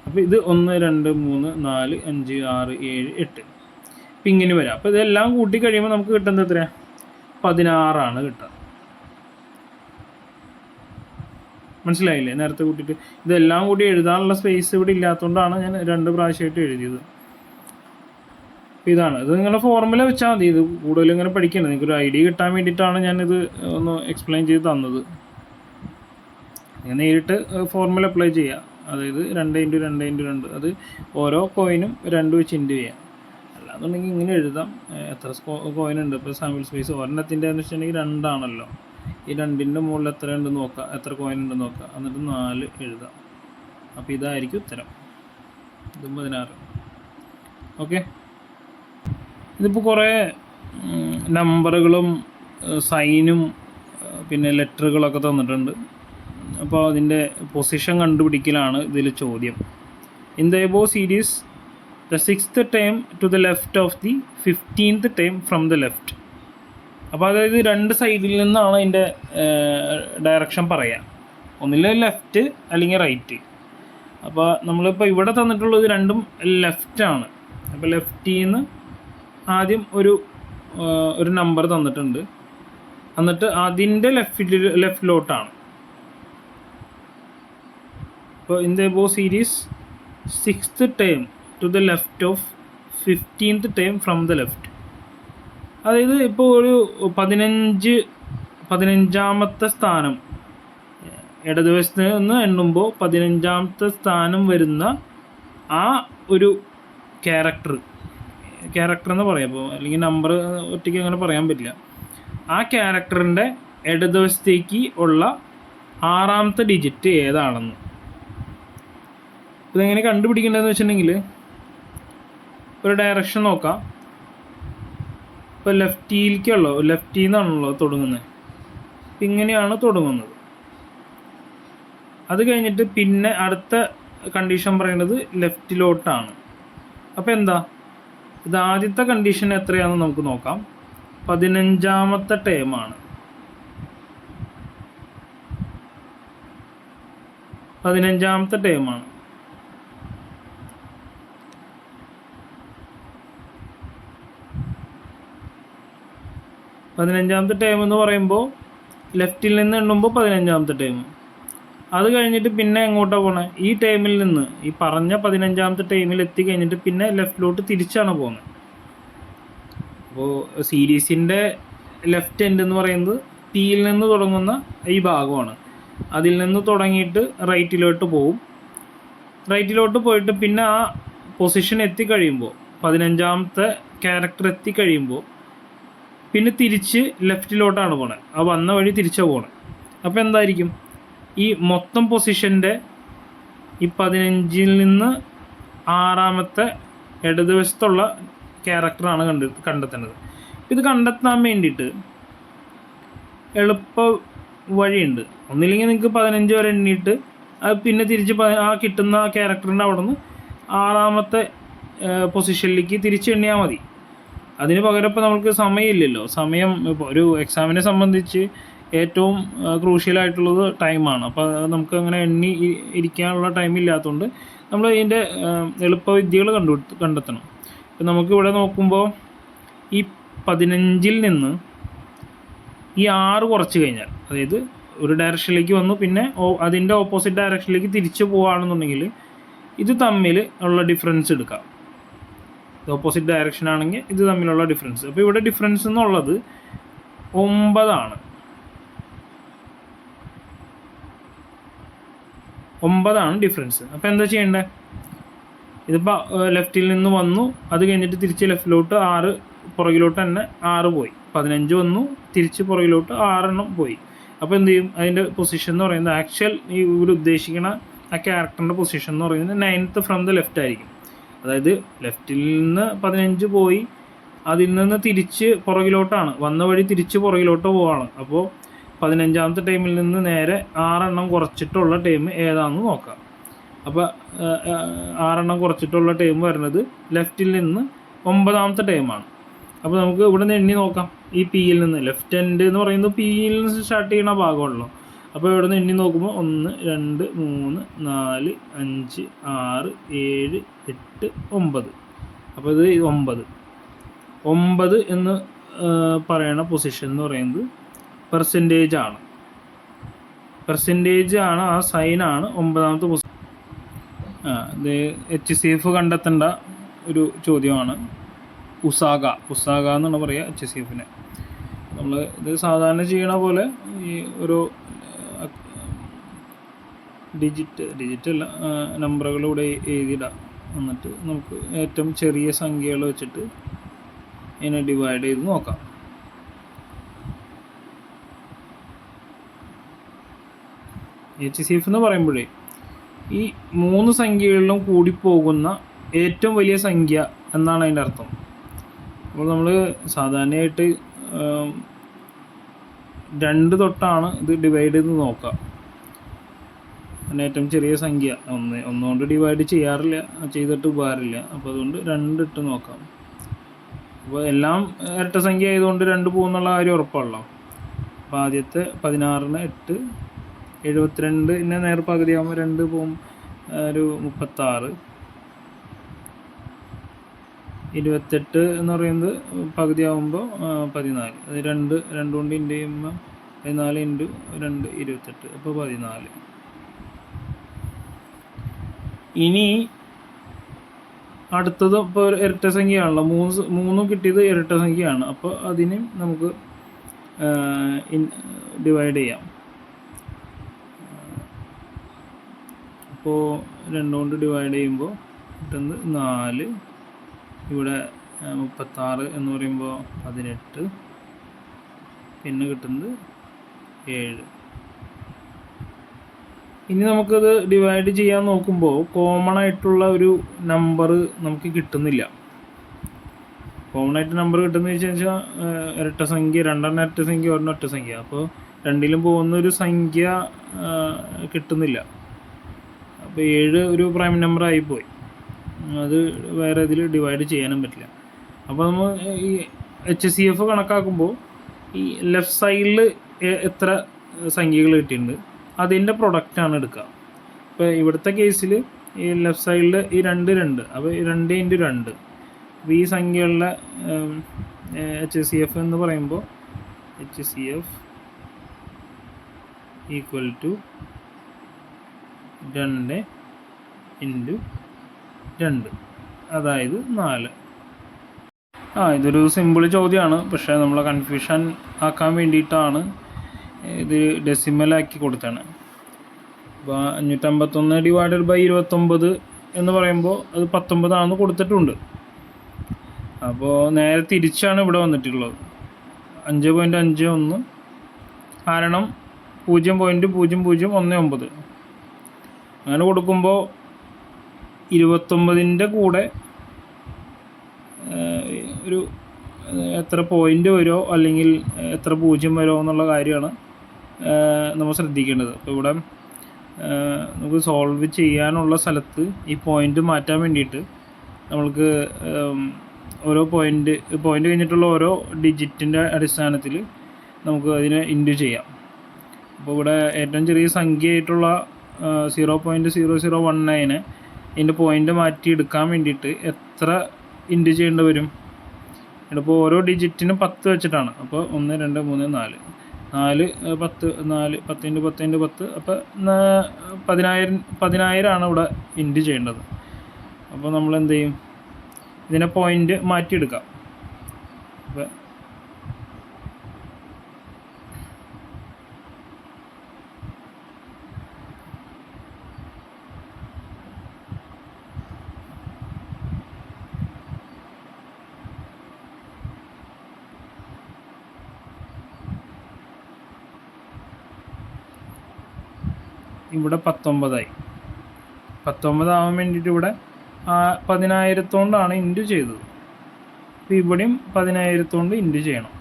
S1: അപ്പോൾ ഇത് 1 2 3 4 5 6 7 8 ഇപ്പം ഇങ്ങനെ വരാം. അപ്പോൾ ഇതെല്ലാം കൂട്ടി കഴിയുമ്പോൾ നമുക്ക് കിട്ടുന്നത് എത്രയാണ്? 16 കിട്ടുക. മനസ്സിലായില്ലേ? നേരത്തെ കൂട്ടിയിട്ട് ഇതെല്ലാം കൂടി എഴുതാനുള്ള സ്പേസ് ഇവിടെ ഇല്ലാത്തതുകൊണ്ടാണ് ഞാൻ 2 പ്രാവശ്യമായിട്ട് എഴുതിയത്. ഇതാണ്. ഇത് നിങ്ങളുടെ ഫോർമുല വെച്ചാൽ മതി. ഇത് കൂടുതൽ ഇങ്ങനെ പഠിക്കേണ്ടത്. നിങ്ങൾക്കൊരു ഐഡിയ കിട്ടാൻ വേണ്ടിയിട്ടാണ് ഞാനിത് ഒന്ന് എക്സ്പ്ലെയിൻ ചെയ്ത് തന്നത്. നേരിട്ട് ഫോർമുല അപ്ലൈ ചെയ്യുക. അതായത് 2 × 2 × 2, അത് ഓരോ കോയിനും 2 വെച്ച് ഇൻറ്റു ചെയ്യുക. അല്ലാന്നുണ്ടെങ്കിൽ ഇങ്ങനെ എഴുതാം, എത്ര കോയിൻ ഉണ്ട്. ഇപ്പോൾ സാമ്പിൾ സ്പേസ് ഒരെണ്ണത്തിൻ്റെ എന്ന് വെച്ചിട്ടുണ്ടെങ്കിൽ 2 ആണല്ലോ. ഈ 2ൻ്റെ മുകളിൽ എത്ര ഉണ്ടെന്ന് നോക്കുക, എത്ര കോയിൻ ഉണ്ടെന്ന് നോക്കുക, എന്നിട്ട് 4 എഴുതാം. അപ്പോൾ ഇതായിരിക്കും ഉത്തരം. ഇതും 16. ഓക്കെ. ഇതിപ്പോൾ കുറേ നമ്പറുകളും സൈനും പിന്നെ ലെറ്ററുകളൊക്കെ തന്നിട്ടുണ്ട്. അപ്പോൾ അതിൻ്റെ പൊസിഷൻ കണ്ടുപിടിക്കലാണ് ഇതിൽ ചോദ്യം. In the above series the 6th term two the left of the 15th term from the left. അപ്പോൾ അതായത് 2 സൈഡിൽ നിന്നാണ് അതിൻ്റെ ഡയറക്ഷൻ പറയുക. ഒന്നിൽ ലെഫ്റ്റ് അല്ലെങ്കിൽ റൈറ്റ്. അപ്പോൾ നമ്മളിപ്പോൾ ഇവിടെ തന്നിട്ടുള്ളത് രണ്ടും ലെഫ്റ്റാണ്. അപ്പോൾ ലെഫ്റ്റിൽ നിന്ന് ആദ്യം ഒരു നമ്പർ തന്നിട്ടുണ്ട്, എന്നിട്ട് അതിൻ്റെ ലെഫ്റ്റിലോട്ടാണ്. അപ്പോൾ in the above series 6th term two the left of 15th term from the left. അതായത് ഇപ്പോൾ ഒരു 15ാമത്തെ സ്ഥാനം ഇടതുവശത്ത് നിന്ന് എണ്ണുമ്പോൾ 15ാമത്തെ സ്ഥാനം വരുന്ന ആ ഒരു ക്യാരക്ടർ എന്ന് പറയാം. അപ്പോൾ അല്ലെങ്കിൽ നമ്പർ ഒറ്റയ്ക്ക് അങ്ങനെ പറയാൻ പറ്റില്ല. ആ ക്യാരക്ടറിൻ്റെ ഇടതുവശത്തേക്ക് ഉള്ള 6ാമത്തെ ഡിജിറ്റ് ഏതാണെന്ന്. ഇതെങ്ങനെ കണ്ടുപിടിക്കേണ്ടതെന്ന് വെച്ചിട്ടുണ്ടെങ്കിൽ ഒരു ഡയറക്ഷൻ നോക്കാം. ഇപ്പോൾ ലെഫ്റ്റിൽ നിന്നാണല്ലോ തുടങ്ങുന്നത്. ഇങ്ങനെയാണ് തുടങ്ങുന്നത്. അത് കഴിഞ്ഞിട്ട് പിന്നെ അടുത്ത കണ്ടീഷൻ പറയുന്നത് ലെഫ്റ്റിലോട്ടാണ്. അപ്പോൾ എന്താ, ഇത് ആദ്യത്തെ കണ്ടീഷൻ എത്രയാണെന്ന് നമുക്ക് നോക്കാം. 15ാമത്തെ ടേമാണ്. 15ാമത്തെ ടേമാണ്. പതിനഞ്ചാമത്തെ ടേം എന്ന് പറയുമ്പോൾ ലെഫ്റ്റിൽ നിന്ന് എണ്ണുമ്പോൾ 15ാമത്തെ ടേം. അത് കഴിഞ്ഞിട്ട് പിന്നെ എങ്ങോട്ടാണ് പോകണത്? ഈ ടൈമിൽ നിന്ന് ഈ പറഞ്ഞ 15ാമത്തെ ടൈമിൽ എത്തിക്കഴിഞ്ഞിട്ട് പിന്നെ ലെഫ്റ്റിലോട്ട് തിരിച്ചാണ് പോകുന്നത്. അപ്പോൾ സീരീസിൻ്റെ ലെഫ്റ്റ് എൻഡ് എന്ന് പറയുന്നത് പിയിൽ നിന്ന് തുടങ്ങുന്ന ഈ ഭാഗമാണ്. അതിൽ നിന്ന് തുടങ്ങിയിട്ട് റൈറ്റിലോട്ട് പോകും. റൈറ്റിലോട്ട് പോയിട്ട് പിന്നെ ആ പൊസിഷൻ എത്തിക്കഴിയുമ്പോൾ 15ാമത്തെ ക്യാരക്ടർ എത്തിക്കഴിയുമ്പോൾ പിന്നെ തിരിച്ച് ലെഫ്റ്റിലോട്ടാണ് പോണത്. ആ വന്ന വഴി തിരിച്ചാണ് പോണത്. അപ്പോൾ എന്തായിരിക്കും, ഈ മൊത്തം പൊസിഷൻ്റെ ഈ 15ൽ നിന്ന് 6ാമത്തെ ഇടതുവശത്തുള്ള ക്യാരക്ടറാണ് കണ്ടെത്തേണ്ടത്. ഇത് കണ്ടെത്താൻ വേണ്ടിയിട്ട് എളുപ്പ വഴിയുണ്ട്. ഒന്നില്ലെങ്കിൽ നിങ്ങൾക്ക് 15 വരെ എണ്ണിയിട്ട് അത് പിന്നെ തിരിച്ച് ആ കിട്ടുന്ന ക്യാരക്ടറിൻ്റെ അവിടെ നിന്ന് 6ാമത്തെ പൊസിഷനിലേക്ക് തിരിച്ച് എണ്ണിയാൽ മതി. അതിന് പകരം ഇപ്പോൾ നമുക്ക് സമയമില്ലല്ലോ. സമയം ഇപ്പോൾ ഒരു എക്സാമിനെ സംബന്ധിച്ച് ഏറ്റവും ക്രൂഷ്യലായിട്ടുള്ളത് ടൈമാണ്. അപ്പോൾ നമുക്ക് അങ്ങനെ എണ്ണി ഇരിക്കാനുള്ള ടൈം ഇല്ലാത്തതുകൊണ്ട് നമ്മൾ ഇതിൻ്റെ എളുപ്പവിദ്യകൾ കണ്ടെത്തണം. ഇപ്പം നമുക്കിവിടെ നോക്കുമ്പോൾ ഈ 15ൽ നിന്ന് ഈ 6 കുറച്ച് കഴിഞ്ഞാൽ, അതായത് ഒരു ഡയറക്ഷനിലേക്ക് വന്നു പിന്നെ അതിൻ്റെ ഓപ്പോസിറ്റ് ഡയറക്ഷനിലേക്ക് തിരിച്ചു പോവുകയാണെന്നുണ്ടെങ്കിൽ ഇത് തമ്മിൽ ഉള്ള ഡിഫറൻസ് എടുക്കാം. ഇത് ഓപ്പോസിറ്റ് ഡയറക്ഷൻ ആണെങ്കിൽ ഇത് തമ്മിലുള്ള ഡിഫറൻസ്. അപ്പോൾ ഇവിടെ ഡിഫറൻസ് എന്നുള്ളത് 9 ആണ്. 9 ആണ് ഡിഫറൻസ്. അപ്പോൾ എന്താ ചെയ്യേണ്ടത്? ഇതിപ്പോൾ ലെഫ്റ്റിൽ നിന്ന് വന്നു, അത് കഴിഞ്ഞിട്ട് തിരിച്ച് ലെഫ്റ്റിലോട്ട് 6 പുറകിലോട്ട് തന്നെ 6 പോയി. 15 വന്നു, തിരിച്ച് പുറകിലോട്ട് 6 എണ്ണം പോയി. അപ്പോൾ എന്ത് ചെയ്യും? അതിൻ്റെ പൊസിഷൻ എന്ന് പറയുന്നത് ആക്ച്വൽ ഈ ഇവിടെ ഉദ്ദേശിക്കുന്ന ആ ക്യാരക്ടറിൻ്റെ പൊസിഷൻ എന്ന് പറയുന്നത് 9th ഫ്രം ദ ലെഫ്റ്റ് ആയിരിക്കും. അതായത് ലെഫ്റ്റിൽ നിന്ന് 15 പോയി, അതിൽ നിന്ന് തിരിച്ച് പുറകിലോട്ടാണ് വന്ന വഴി തിരിച്ച് പുറകിലോട്ട് പോവാണ്. അപ്പോൾ 15ാമത്തെ ടൈമിൽ നിന്ന് നേരെ 6 എണ്ണം കുറച്ചിട്ടുള്ള ടൈം ഏതാണെന്ന് നോക്കാം. അപ്പോൾ 6 എണ്ണം കുറച്ചിട്ടുള്ള ടൈം വരുന്നത് ലെഫ്റ്റിൽ നിന്ന് 9ാമത്തെ ടൈമാണ്. അപ്പോൾ നമുക്ക് ഇവിടെ നിന്ന് എണ്ണി നോക്കാം. ഈ പിയിൽ നിന്ന് ലെഫ്റ്റ് എൻഡ് എന്ന് പറയുന്നത് പിയിൽ നിന്ന് സ്റ്റാർട്ട് ചെയ്യുന്ന ഭാഗമാണല്ലോ. അപ്പോൾ ഇവിടെ നിന്ന് എണ്ണി നോക്കുമ്പോൾ 1 2 3 4 5 6 7 8 9. അപ്പോൾ ഇത് 9 എന്ന് പറയുന്ന പൊസിഷൻ എന്ന് പറയുന്നത് പെർസെൻറ്റേജ് ആണ്. ആ സൈനാണ് 9ാമത്തെ പൊസിഷൻ. ഇത് HCF കണ്ടെത്തേണ്ട ഒരു ചോദ്യമാണ്. ഉസാഗ എന്നാണ് പറയുക HCFനെ. നമ്മൾ ഇത് സാധാരണ ചെയ്യണ പോലെ ഈ ഒരു ഡിജിറ്റല്ല നമ്പറുകളിലൂടെ എഴുതിയിടാം. എന്നിട്ട് നമുക്ക് ഏറ്റവും ചെറിയ സംഖ്യകൾ വെച്ചിട്ട് ഇതിനെ ഡിവൈഡ് ചെയ്ത് നോക്കാം. HCF എന്ന് പറയുമ്പോഴേ ഈ 3 സംഖ്യകളിലും കൂടിപ്പോകുന്ന ഏറ്റവും വലിയ സംഖ്യ എന്നാണ് അതിൻ്റെ അർത്ഥം. അപ്പോൾ നമ്മൾ സാധാരണയായിട്ട് 2 തൊട്ടാണ് ഇത് ഡിവൈഡ് ചെയ്ത് നോക്കുക. ഏറ്റവും ചെറിയ സംഖ്യ ഒന്നുകൊണ്ട് ഡിവൈഡ് ചെയ്തിട്ട് ഉപകാരമില്ല. അപ്പോൾ അതുകൊണ്ട് 2 ഇട്ട് നോക്കാം. അപ്പോൾ എല്ലാം ഇരട്ട സംഖ്യ ആയതുകൊണ്ട് 2 പോകുന്നുള്ള കാര്യം ഉറപ്പാണല്ലോ. അപ്പോൾ ആദ്യത്തെ 16ന് 8, 72നെ നേർ പകുതിയാകുമ്പോൾ 2 പോകും, ഒരു 36. 28 എന്ന് പറയുന്നത് പകുതിയാകുമ്പോൾ 14. അത് 2 കൊണ്ട് ഇൻറ്റു ചെയ്യുമ്പോൾ 14 ഇൻറ്റു 2 28, അപ്പോൾ 14. ഇനി അടുത്തത് ഇപ്പോൾ ഇരട്ട സംഖ്യയാണല്ലോ, 3 കിട്ടിയത് ഇരട്ട സംഖ്യയാണ്. അപ്പോൾ അതിന് നമുക്ക് ഡിവൈഡ് ചെയ്യാം. അപ്പോൾ 2 കൊണ്ട് ഡിവൈഡ് ചെയ്യുമ്പോൾ കിട്ടുന്നത് 4. ഇവിടെ 36 എന്ന് പറയുമ്പോൾ 18, പിന്നെ കിട്ടുന്നത് 7. ഇനി നമുക്കത് ഡിവൈഡ് ചെയ്യാൻ നോക്കുമ്പോൾ കോമൺ ആയിട്ടുള്ള ഒരു നമ്പർ നമുക്ക് കിട്ടുന്നില്ല. കോമൺ ആയിട്ട് നമ്പർ കിട്ടുന്നത് വെച്ച് കഴിഞ്ഞാൽ ഇരട്ട സംഖ്യ, 2 ഇരട്ട സംഖ്യ, 1 ഒറ്റ സംഖ്യ. അപ്പോൾ 2ലും പോകുന്ന ഒരു സംഖ്യ കിട്ടുന്നില്ല. അപ്പോൾ 7 ഒരു പ്രൈം നമ്പർ ആയിപ്പോയി. അത് വേറെ ഇതിൽ ഡിവൈഡ് ചെയ്യാനും പറ്റില്ല. അപ്പോൾ നമ്മൾ ഈ HCF കണക്കാക്കുമ്പോൾ ഈ ലെഫ്റ്റ് സൈഡിൽ എത്ര സംഖ്യകൾ കിട്ടിയിട്ടുണ്ട് അതിൻ്റെ പ്രൊഡക്റ്റാണ് എടുക്കുക. ഇപ്പോൾ ഇവിടുത്തെ കേസിൽ ഈ ലെഫ്റ്റ് സൈഡിൽ ഈ 2 അപ്പോൾ 2 ഇൻറ്റു 2. അപ്പോൾ ഈ സംഖ്യകളുടെ HCF എന്ന് പറയുമ്പോൾ HCF ഈക്വൽ ടു 2 ഇൻറ്റു 2, അതായത് 4. ഇതൊരു സിമ്പിൾ ചോദ്യമാണ്, പക്ഷേ നമ്മളെ കൺഫ്യൂഷൻ ആക്കാൻ വേണ്ടിയിട്ടാണ് ഇത് ഡെസിമലാക്കി കൊടുത്താണ്. അപ്പോൾ 551 ഡിവൈഡഡ് ബൈ 29 എന്ന് പറയുമ്പോൾ അത് 19 ആണെന്ന് കൊടുത്തിട്ടുണ്ട്. അപ്പോൾ നേരെ തിരിച്ചാണ് ഇവിടെ വന്നിട്ടുള്ളത്. 5.51 കാരണം 0.0019. അങ്ങനെ കൊടുക്കുമ്പോൾ 29ൻ്റെ കൂടെ ഒരു എത്ര പോയിൻ്റ് വരുമോ അല്ലെങ്കിൽ എത്ര 0 വരുമോ എന്നുള്ള കാര്യമാണ് നമ്മൾ ശ്രദ്ധിക്കേണ്ടത്. അപ്പോൾ ഇവിടെ നമുക്ക് സോൾവ് ചെയ്യാനുള്ള സ്ഥലത്ത് ഈ പോയിൻ്റ് മാറ്റാൻ വേണ്ടിയിട്ട് നമ്മൾക്ക് ഓരോ പോയിൻ്റ് കഴിഞ്ഞിട്ടുള്ള ഓരോ ഡിജിറ്റിൻ്റെ അടിസ്ഥാനത്തിൽ നമുക്ക് അതിനെ ഇൻറ്റു ചെയ്യാം. അപ്പോൾ ഇവിടെ ഏറ്റവും ചെറിയ സംഖ്യയായിട്ടുള്ള 0.0019 ഇതിൻ്റെ പോയിൻ്റ് മാറ്റി എടുക്കാൻ വേണ്ടിയിട്ട് എത്ര ഇൻറ്റു ചെയ്യേണ്ടി വരും? ഇപ്പോൾ ഓരോ ഡിജിറ്റിനും 10 വെച്ചിട്ടാണ്. അപ്പോൾ 1 2 3 4 4 10 4 10 × 10 × 10, അപ്പോൾ 10,000 ആണ് ഇവിടെ ഇൻറ്റു ചെയ്യേണ്ടത്. അപ്പോൾ നമ്മൾ എന്ത് ചെയ്യും? ഇതിനെ പോയിൻ്റ് മാറ്റിയെടുക്കാം. അപ്പോൾ ഇവിടെ 19 ആവാൻ വേണ്ടിയിട്ട് ഇവിടെ 10,000 കൊണ്ടാണ് ഇൻറ്റു ചെയ്തത്. അപ്പോൾ ഇവിടെയും 10,000 കൊണ്ട് ഇൻറ്റു ചെയ്യണം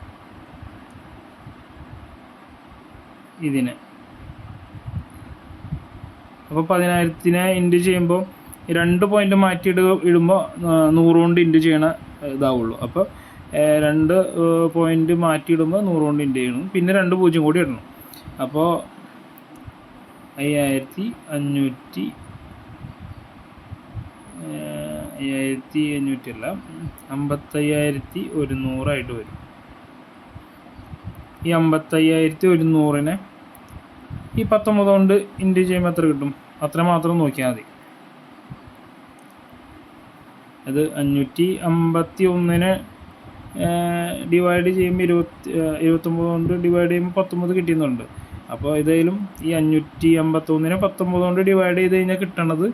S1: ഇതിനെ. അപ്പോൾ 10,000നെ ഇൻറ്റു ചെയ്യുമ്പോൾ 2 പോയിൻ്റ് മാറ്റി ഇടുമ്പോൾ 100 കൊണ്ട് ഇൻറ്റു ചെയ്യണ ഇതാവുള്ളൂ. അപ്പോൾ 2 പോയിൻ്റ് മാറ്റിയിടുമ്പോൾ 100 കൊണ്ട് ഇൻറ്റു ചെയ്യണം, പിന്നെ 2 0 കൂടി ഇടണം. അപ്പോൾ 5500 അല്ല 55,100 വരും. ഈ 55,100നെ ഈ 19 കൊണ്ട് ഇൻറ്റു ചെയ്യുമ്പോൾ എത്ര കിട്ടും? അത്ര മാത്രം നോക്കിയാൽ മതി. അത് 551നെ ഡിവൈഡ് ചെയ്യുമ്പോൾ 29 കൊണ്ട് ഡിവൈഡ് ചെയ്യുമ്പോൾ 19 കിട്ടിയെന്നുണ്ട്. അപ്പോൾ ഏതായാലും ഈ 551 19 കൊണ്ട് ഡിവൈഡ് ചെയ്ത് കഴിഞ്ഞാൽ കിട്ടണത്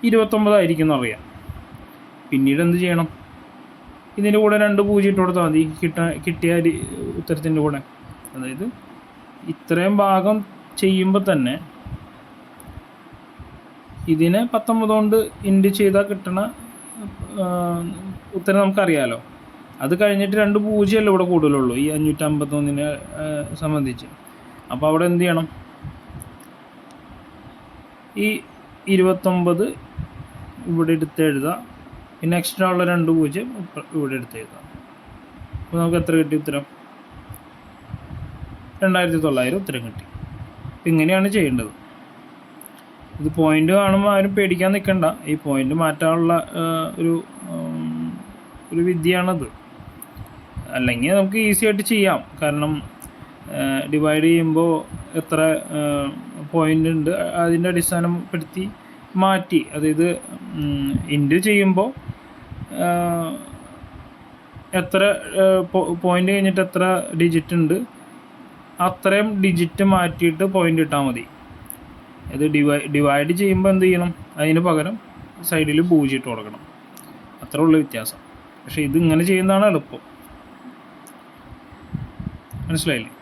S1: 29 ആയിരിക്കും എന്നറിയാം. പിന്നീട് എന്ത് ചെയ്യണം? ഇതിൻ്റെ കൂടെ 2 പൂജ്യം ഇട്ട് കൊടുത്താൽ മതി കിട്ടിയ ഉത്തരത്തിൻ്റെ കൂടെ. അതായത് ഇത്രയും ഭാഗം ചെയ്യുമ്പോൾ തന്നെ ഇതിനെ 19 കൊണ്ട് ഇൻഡ് ചെയ്താൽ കിട്ടണ ഉത്തരം നമുക്കറിയാമല്ലോ. അത് കഴിഞ്ഞിട്ട് 2 പൂജ്യമല്ല ഇവിടെ കൂടുതലുള്ളൂ ഈ 551 സംബന്ധിച്ച്. അപ്പോൾ അവിടെ എന്ത് ചെയ്യണം? ഈ 29 ഇവിടെ എടുത്ത് എഴുതാം, പിന്നെ എക്സ്ട്രാ ഉള്ള 2 പൂജ്യം ഇവിടെ എടുത്ത് എഴുതാം. അപ്പോൾ നമുക്ക് എത്ര കിട്ടി ഉത്തരം? 2900 ഉത്തരം കിട്ടി. ഇങ്ങനെയാണ് ചെയ്യേണ്ടത്. ഇത് പോയിൻ്റ് കാണുമ്പോൾ ആരും പേടിക്കാൻ നിൽക്കണ്ട. ഈ പോയിൻ്റ് മാറ്റാനുള്ള ഒരു വിദ്യയാണത്. അല്ലെങ്കിൽ നമുക്ക് ഈസി ആയിട്ട് ചെയ്യാം. കാരണം ഡിവൈഡ് ചെയ്യുമ്പോൾ എത്ര പോയിൻ്റ് ഉണ്ട് അതിൻ്റെ അടിസ്ഥാനപ്പെടുത്തി മാറ്റി, അതായത് ഇൻഡ് ചെയ്യുമ്പോൾ എത്ര പോയിൻ്റ് കഴിഞ്ഞിട്ട് എത്ര ഡിജിറ്റ് ഉണ്ട് അത്രയും ഡിജിറ്റ് മാറ്റിയിട്ട് പോയിൻ്റ് ഇട്ടാൽ മതി. ഇത് ഡിവൈഡ് ചെയ്യുമ്പോൾ എന്ത് ചെയ്യണം? അതിന് പകരം സൈഡിൽ പൂജ്യം ഇട്ട് കൊടുക്കണം. അത്രേ ഉള്ള വ്യത്യാസം. പക്ഷേ ഇത് ഇങ്ങനെ ചെയ്യുന്നതാണ് എളുപ്പം. മനസ്സിലായില്ലേ?